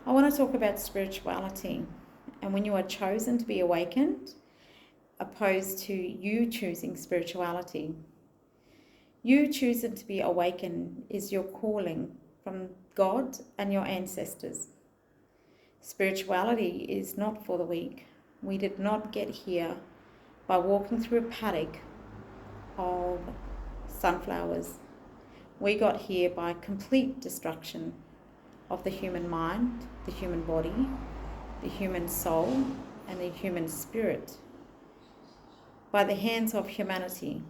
I want to talk about spirituality and when you are chosen to be awakened, opposed to you choosing spirituality. You choosing to be awakened is your calling from God and your ancestors. Spirituality is not for the weak. We did not get here by walking through a paddock of sunflowers. We got here by complete destruction of the human mind, the human body, the human soul, and the human spirit by the hands of humanity.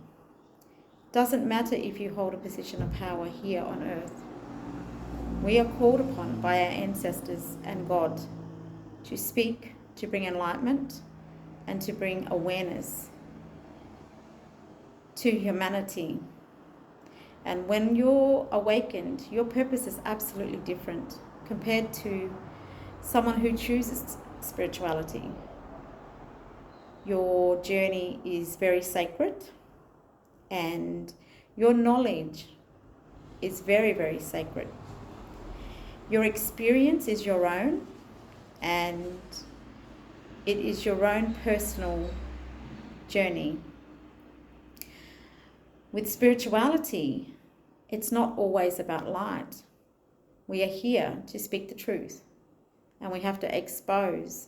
Doesn't matter if you hold a position of power here on earth. We are called upon by our ancestors and God to speak, to bring enlightenment, and to bring awareness to humanity. And when you're awakened, your purpose is absolutely different compared to someone who chooses spirituality. Your journey is very sacred and your knowledge is very, very sacred. Your experience is your own and it is your own personal journey. With spirituality, it's not always about light. We are here to speak the truth and we have to expose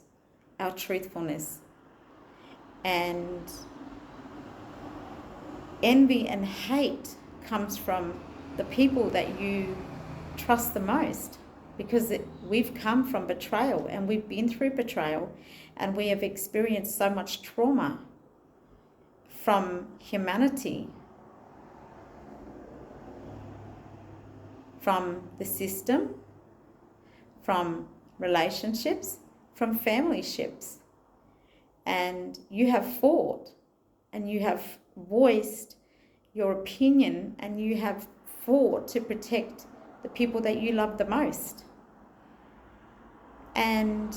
our truthfulness. And envy and hate comes from the people that you trust the most because we've come from betrayal and we've been through betrayal and we have experienced so much trauma from humanity, from the system, from relationships, from family ships. And you have fought and you have voiced your opinion and you have fought to protect the people that you love the most. And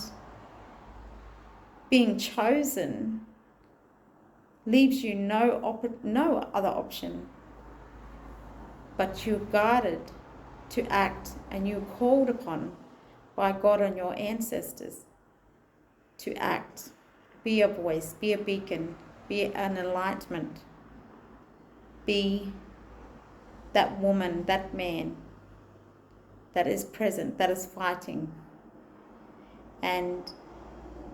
being chosen leaves you no other option, but you're guided to act and you're called upon by God and your ancestors to act. Be a voice, be a beacon, be an enlightenment, be that woman, that man that is present, that is fighting. And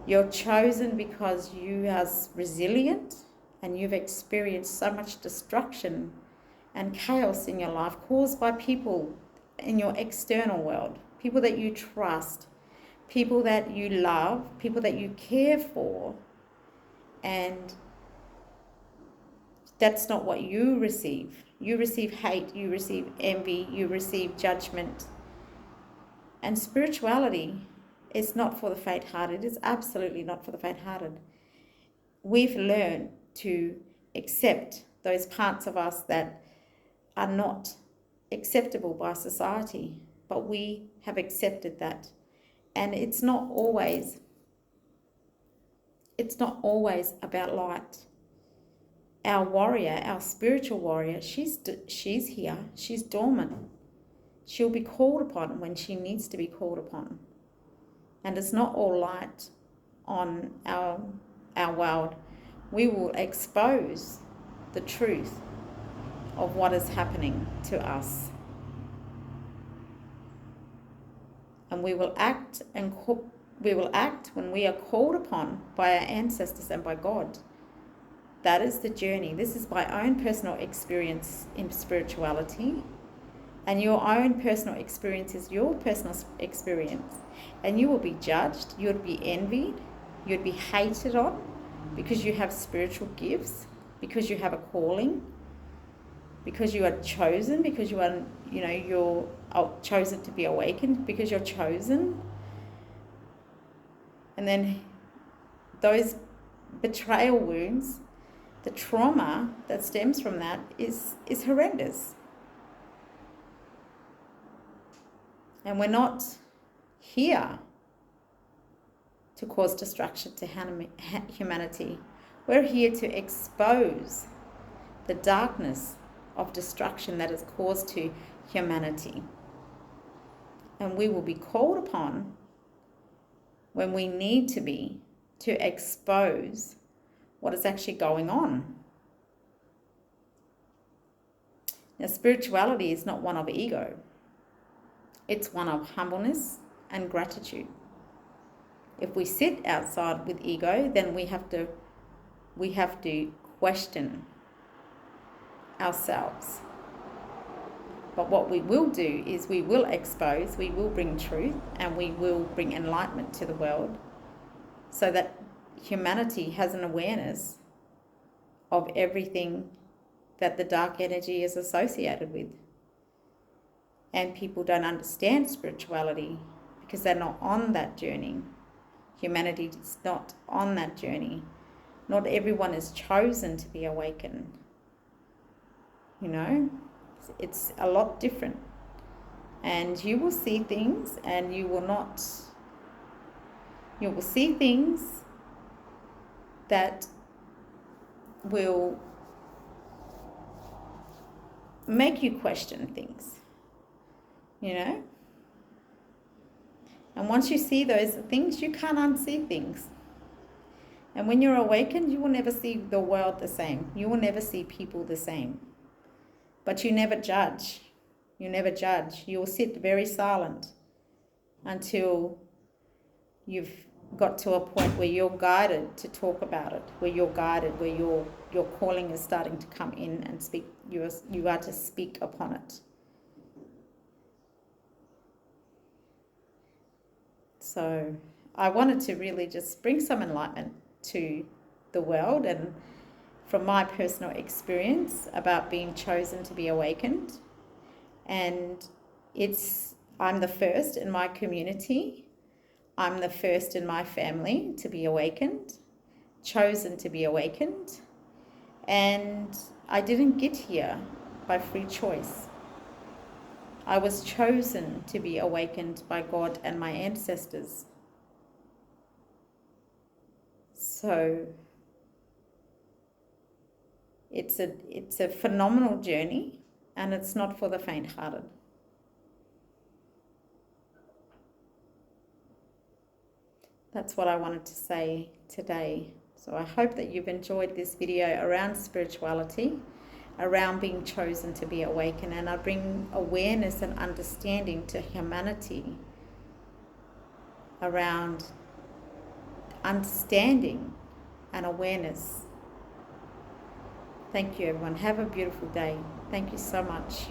you're chosen because you are resilient and you've experienced so much destruction and chaos in your life caused by people in your external world, people that you trust, people that you love, people that you care for, and that's not what you receive. You receive hate, you receive envy, you receive judgment. And spirituality is not for the faint-hearted. It's absolutely not for the faint-hearted. We've learned to accept those parts of us that are not acceptable by society, but we have accepted that. And it's not always about light. Our warrior, our spiritual warrior, she's here, she's dormant. She'll be called upon when she needs to be called upon. And it's not all light on our world. We will expose the truth of what is happening to us. And we will act when we are called upon by our ancestors and by God. That is the journey. This is my own personal experience in spirituality. And your own personal experience is your personal experience. And you will be judged, you would be envied, you'd be hated on because you have spiritual gifts, because you have a calling, because you are chosen, because you're chosen to be awakened, because you're chosen. And then those betrayal wounds, the trauma that stems from that is horrendous. And we're not here to cause destruction to humanity. We're here to expose the darkness of destruction that is caused to humanity. And we will be called upon when we need to be, to expose what is actually going on. Now, spirituality is not one of ego. It's one of humbleness and gratitude. If we sit outside with ego, then we have to question ourselves. But what we will do is we will expose, we will bring truth, and we will bring enlightenment to the world so that humanity has an awareness of everything that the dark energy is associated with. And people don't understand spirituality because they're not on that journey. Humanity is not on that journey. Not everyone is chosen to be awakened. You know, it's a lot different. And you will see things and you will see things that will make you question things, you know. And once you see those things, you can't unsee things. And when you're awakened, you will never see the world the same. You will never see people the same. But you never judge. You never judge. You will sit very silent until you've got to a point where you're guided to talk about it, where you're guided, where your calling is starting to come in and speak. You are to speak upon it. So I wanted to really just bring some enlightenment to the world, and from my personal experience about being chosen to be awakened. And I'm the first in my community. I'm the first in my family to be awakened, chosen to be awakened. And I didn't get here by free choice. I was chosen to be awakened by God and my ancestors. So it's a phenomenal journey, and it's not for the faint-hearted. That's what I wanted to say today. So I hope that you've enjoyed this video around spirituality, around being chosen to be awakened, and I bring awareness and understanding to humanity around understanding and awareness. Thank you, everyone. Have a beautiful day. Thank you so much.